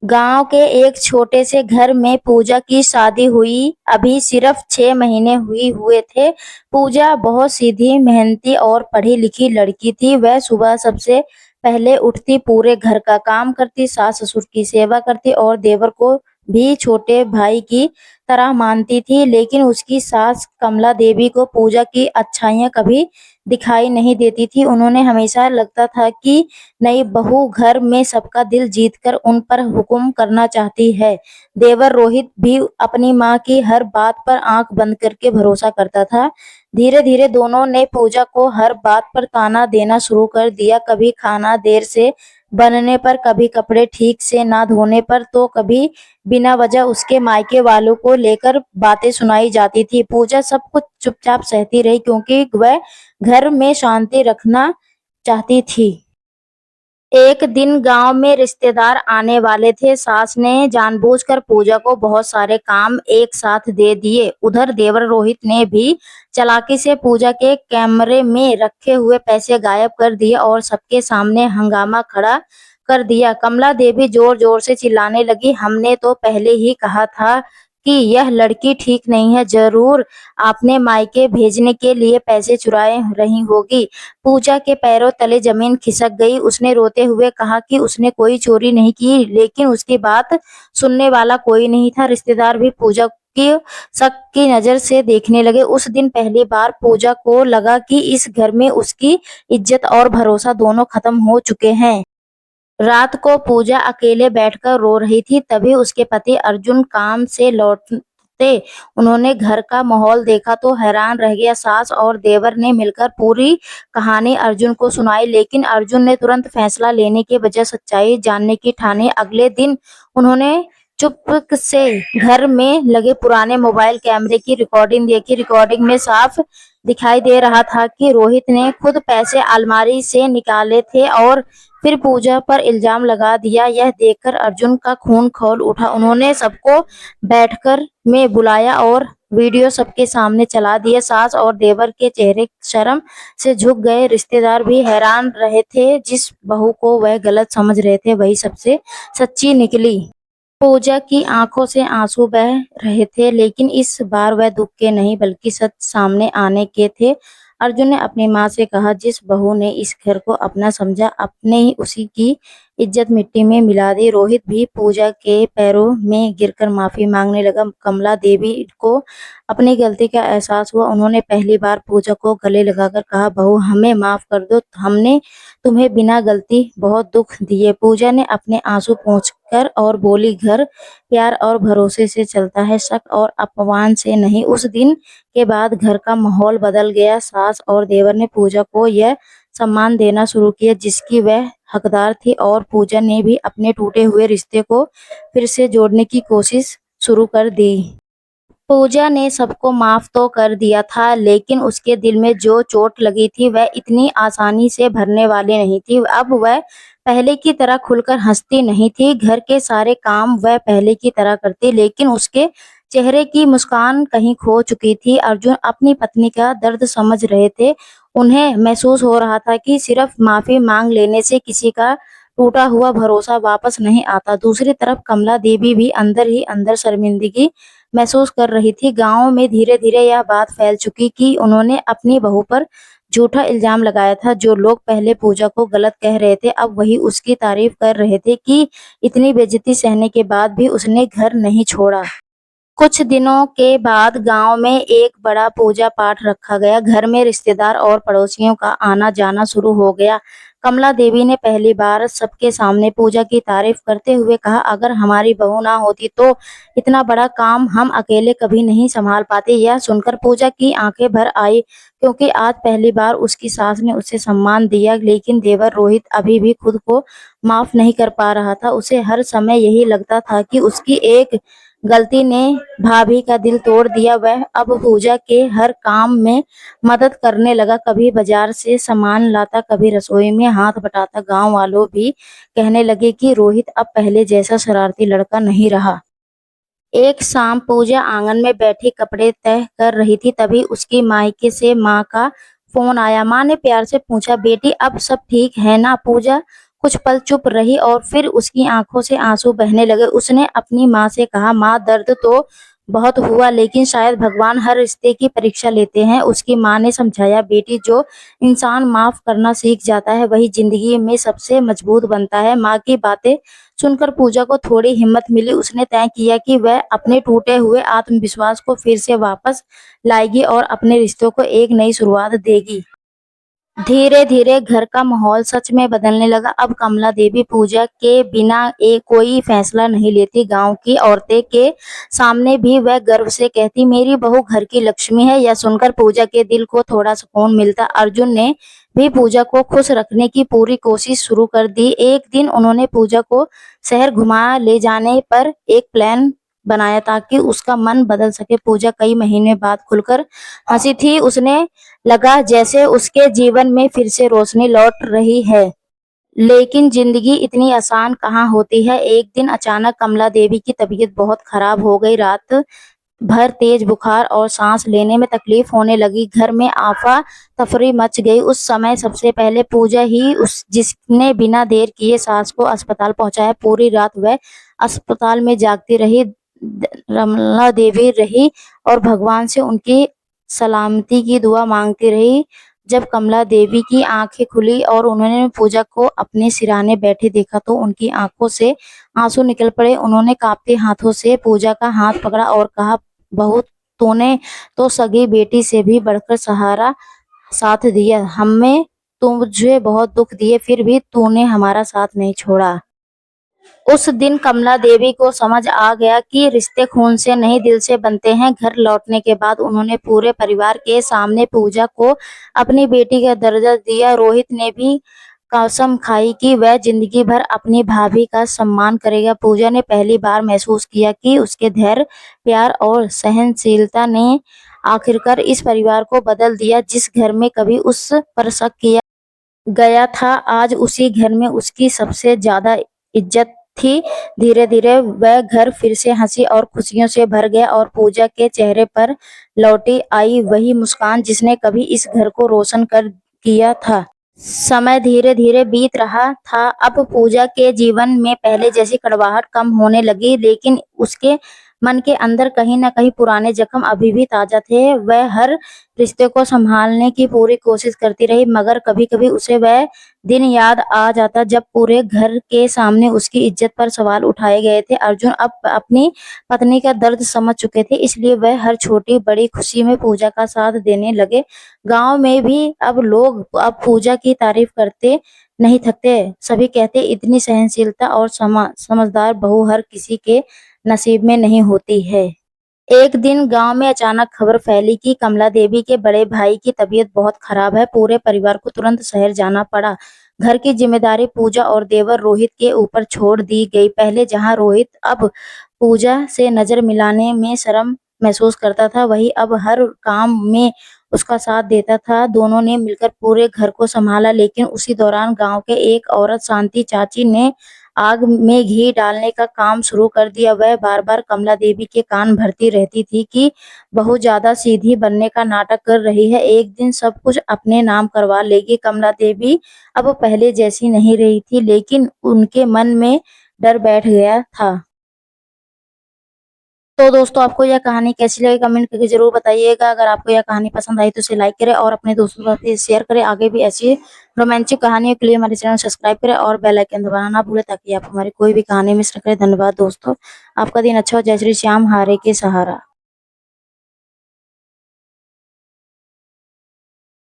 गांव के एक छोटे से घर में पूजा की शादी हुई। अभी सिर्फ 6 महीने हुए थे। पूजा बहुत सीधी, मेहनती और पढ़ी लिखी लड़की थी। वह सुबह सबसे पहले उठती, पूरे घर का काम करती, सास ससुर की सेवा करती और देवर को भी छोटे भाई की तरह मानती थी। लेकिन उसकी सास कमला देवी को पूजा की अच्छाइयां कभी दिखाई नहीं देती थी। उन्होंने हमेशा लगता था कि नई बहू घर में सबका दिल जीतकर उन पर हुक्म करना चाहती है। देवर रोहित भी अपनी माँ की हर बात पर आंख बंद करके भरोसा करता था। धीरे धीरे दोनों ने पूजा को हर बात पर ताना देना शुरू कर दिया। कभी खाना देर से बनने पर, कभी कपड़े ठीक से ना धोने पर, तो कभी बिना वजह उसके मायके वालों को लेकर बातें सुनाई जाती थी। पूजा सब कुछ चुपचाप सहती रही, क्योंकि वह घर में शांति रखना चाहती थी। एक दिन गांव में रिश्तेदार आने वाले थे। सास ने जानबूझकर पूजा को बहुत सारे काम एक साथ दे दिए। उधर देवर रोहित ने भी चालाकी से पूजा के कैमरे में रखे हुए पैसे गायब कर दिए और सबके सामने हंगामा खड़ा कर दिया। कमला देवी जोर जोर से चिल्लाने लगी, हमने तो पहले ही कहा था कि यह लड़की ठीक नहीं है। जरूर आपने मायके भेजने के लिए पैसे चुराए रही होगी। पूजा के पैरों तले जमीन खिसक गई। उसने रोते हुए कहा कि उसने कोई चोरी नहीं की, लेकिन उसकी बात सुनने वाला कोई नहीं था। रिश्तेदार भी पूजा की शक की नजर से देखने लगे। उस दिन पहली बार पूजा को लगा कि इस घर में उसकी इज्जत और भरोसा दोनों खत्म हो चुके हैं। रात को पूजा अकेले बैठकर रो रही थी। तभी उसके पति अर्जुन काम से लौटते उन्होंने घर का माहौल देखा तो हैरान रह गया। सास और देवर ने मिलकर पूरी कहानी अर्जुन को सुनाई, लेकिन अर्जुन ने तुरंत फैसला लेने के बजाय सच्चाई जानने की ठानी। अगले दिन उन्होंने चुप से घर में लगे पुराने मोबाइल कैमरे की रिकॉर्डिंग देखी। रिकॉर्डिंग में साफ दिखाई दे रहा था कि रोहित ने खुद पैसे अलमारी से निकाले थे और फिर पूजा पर इल्जाम लगा दिया। यह देखकर अर्जुन का खून खौल उठा। उन्होंने सबको बैठकर में बुलाया और वीडियो सबके सामने चला दिया। सास और देवर के चेहरे शर्म से झुक गए। रिश्तेदार भी हैरान रहे थे। जिस बहू को वह गलत समझ रहे थे वही सबसे सच्ची निकली। पूजा की आंखों से आंसू बह रहे थे, लेकिन इस बार वह दुख के नहीं बल्कि सच सामने आने के थे। अर्जुन ने अपनी माँ से कहा, जिस बहू ने इस घर को अपना समझा, अपने ही उसी की इज्जत मिट्टी में मिला दी। रोहित भी पूजा के पैरों में गिरकर माफी मांगने लगा। कमला देवी को अपनी गलती का एहसास हुआ। उन्होंने पहली बार पूजा को गले लगाकर कहा, बहू हमें माफ कर दो, हमने तुम्हें बिना गलती बहुत दुख दिए। पूजा ने अपने आंसू पोंछकर और बोली, घर प्यार और भरोसे से चलता है, शक और अपमान से नहीं। उस दिन के बाद घर का माहौल बदल गया। सास और देवर ने पूजा को यह सम्मान देना शुरू किया जिसकी वह हकदार थी, और पूजा ने भी अपने टूटे हुए रिश्ते को फिर से जोड़ने की कोशिश शुरू कर दी। पूजा ने सबको माफ तो कर दिया था, लेकिन उसके दिल में जो चोट लगी थी वह इतनी आसानी से भरने वाली नहीं थी। अब वह पहले की तरह खुलकर हंसती नहीं थी। घर के सारे काम वह पहले की तरह करती, लेकिन उसके चेहरे की मुस्कान कहीं खो चुकी थी। अर्जुन अपनी पत्नी का दर्द समझ रहे थे। उन्हें महसूस हो रहा था कि सिर्फ माफी मांग लेने से किसी का टूटा हुआ भरोसा वापस नहीं आता। दूसरी तरफ कमला देवी भी अंदर ही अंदर शर्मिंदगी महसूस कर रही थी। गांव में धीरे धीरे यह बात फैल चुकी कि उन्होंने अपनी बहू पर झूठा इल्जाम लगाया था। जो लोग पहले पूजा को गलत कह रहे थे अब वही उसकी तारीफ कर रहे थे कि इतनी बेइज्जती सहने के बाद भी उसने घर नहीं छोड़ा। कुछ दिनों के बाद गांव में एक बड़ा पूजा पाठ रखा गया। घर में रिश्तेदार और पड़ोसियों का आना जाना शुरू हो गया। कमला देवी ने पहली बार सबके सामने पूजा की तारीफ करते हुए कहा, अगर हमारी बहू ना होती तो इतना बड़ा काम हम अकेले कभी नहीं संभाल पाते। यह सुनकर पूजा की आंखें भर आई, क्योंकि आज पहली बार उसकी सास ने उसे सम्मान दिया। लेकिन देवर रोहित अभी भी खुद को माफ नहीं कर पा रहा था। उसे हर समय यही लगता था कि उसकी एक गलती ने भाभी का दिल तोड़ दिया। वह अब पूजा के हर काम में मदद करने लगा। कभी बाजार से सामान लाता, कभी रसोई में हाथ बटाता। गांव वालों भी कहने लगे कि रोहित अब पहले जैसा शरारती लड़का नहीं रहा। एक शाम पूजा आंगन में बैठी कपड़े तह कर रही थी। तभी उसकी मायके से माँ का फोन आया। माँ ने प्यार से पूछा, बेटी अब सब ठीक है ना? पूजा कुछ पल चुप रही और फिर उसकी आंखों से आंसू बहने लगे। उसने अपनी माँ से कहा, माँ, दर्द तो बहुत हुआ, लेकिन शायद भगवान हर रिश्ते की परीक्षा लेते हैं। उसकी माँ ने समझाया, बेटी, जो इंसान माफ करना सीख जाता है वही जिंदगी में सबसे मजबूत बनता है। माँ की बातें सुनकर पूजा को थोड़ी हिम्मत मिली। उसने तय किया कि वह अपने टूटे हुए आत्मविश्वास को फिर से वापस लाएगी और अपने रिश्तों को एक नई शुरुआत देगी। धीरे धीरे घर का माहौल सच में बदलने लगा। अब कमला देवी पूजा के बिना एक कोई फैसला नहीं लेती। गांव की औरतें के सामने भी वह गर्व से कहती, मेरी बहू घर की लक्ष्मी है। यह सुनकर पूजा के दिल को थोड़ा सुकून मिलता। अर्जुन ने भी पूजा को खुश रखने की पूरी कोशिश शुरू कर दी। एक दिन उन्होंने पूजा को शहर घुमा ले जाने पर एक प्लान बनाया ताकि उसका मन बदल सके। पूजा कई महीने बाद खुलकर हंसी थी। उसने लगा जैसे उसके जीवन में फिर से रोशनी लौट रही है। लेकिन जिंदगी इतनी आसान कहाँ होती है। एक दिन अचानक कमला देवी की तबीयत बहुत खराब हो गई। रात भर तेज बुखार और सांस लेने में तकलीफ होने लगी। घर में आफा तफरी मच गई। उस समय सबसे पहले पूजा ही उस जिसने बिना देर किए सास को अस्पताल पहुंचाया। पूरी रात वह अस्पताल में जागती रही, रमला देवी रही और भगवान से उनकी सलामती की दुआ मांगती रही। जब कमला देवी की आंखें खुली और उन्होंने पूजा को अपने सिरहाने बैठे देखा तो उनकी आंखों से आंसू निकल पड़े। उन्होंने कांपते हाथों से पूजा का हाथ पकड़ा और कहा, बहू, तूने तो सगी बेटी से भी बढ़कर सहारा साथ दिया। हमें तुझे बहुत दुख दिए, फिर भी तूने हमारा साथ नहीं छोड़ा। उस दिन कमला देवी को समझ आ गया कि रिश्ते खून से नहीं दिल से बनते हैं। घर लौटने के बाद उन्होंने पूरे परिवार के सामने पूजा को अपनी बेटी का दर्जा दिया। रोहित ने भी कसम खाई कि वह जिंदगी भर अपनी भाभी का सम्मान करेगा। पूजा ने पहली बार महसूस किया कि उसके धैर्य, प्यार और सहनशीलता ने आखिरकार इस परिवार को बदल दिया। जिस घर में कभी उस पर शक किया गया था, आज उसी घर में उसकी सबसे ज्यादा इज्जत थी। धीरे धीरे वह घर फिर से हंसी और खुशियों से भर गया और पूजा के चेहरे पर लौटी आई वही मुस्कान जिसने कभी इस घर को रोशन कर किया था। समय धीरे धीरे बीत रहा था। अब पूजा के जीवन में पहले जैसी कड़वाहट कम होने लगी, लेकिन उसके मन के अंदर कहीं न कहीं पुराने जख्म अभी भी ताजा थे। वह हर रिश्ते को संभालने की पूरी कोशिश करती रही, मगर कभी-कभी उसे वह दिन याद आ जाता जब पूरे घर के सामने उसकी इज्जत पर सवाल उठाए गए थे। अर्जुन अब अपनी पत्नी का दर्द समझ चुके थे, इसलिए वह हर छोटी-बड़ी खुशी में पूजा का साथ देने लगे। गांव में भी अब लोग अब पूजा की तारीफ करते नहीं थकते। सभी कहते, इतनी सहनशीलता और समझदार बहू हर किसी के नसीब में नहीं होती है। एक दिन गांव में अचानक खबर फैली कि कमला देवी के बड़े भाई की तबीयत बहुत खराब है। पूरे परिवार को तुरंत शहर जाना पड़ा। घर की जिम्मेदारी पूजा और देवर रोहित के ऊपर छोड़ दी गई। पहले जहां रोहित अब पूजा से नजर मिलाने में शर्म महसूस करता था, वही अब हर काम में उसका साथ देता था। दोनों ने मिलकर पूरे घर को संभाला, लेकिन उसी दौरान गांव के एक औरत शांति चाची ने आग में घी डालने का काम शुरू कर दिया। वह बार-बार कमला देवी के कान भरती रहती थी कि बहू ज्यादा सीधी बनने का नाटक कर रही है, एक दिन सब कुछ अपने नाम करवा लेगी। कमला देवी अब पहले जैसी नहीं रही थी, लेकिन उनके मन में डर बैठ गया था। तो दोस्तों, आपको यह कहानी कैसी लगी कमेंट करके जरूर बताइएगा। अगर आपको यह कहानी पसंद आई तो इसे लाइक करें और अपने दोस्तों के साथ शेयर करें। आगे भी ऐसी रोमांटिक कहानियों के लिए हमारे चैनल सब्सक्राइब करें और बेल आइकन दबाना ना भूलें ताकि आप हमारी कोई भी कहानी मिस न करें। धन्यवाद दोस्तों, आपका दिन अच्छा हो। जय श्री श्याम, हारे के सहारा।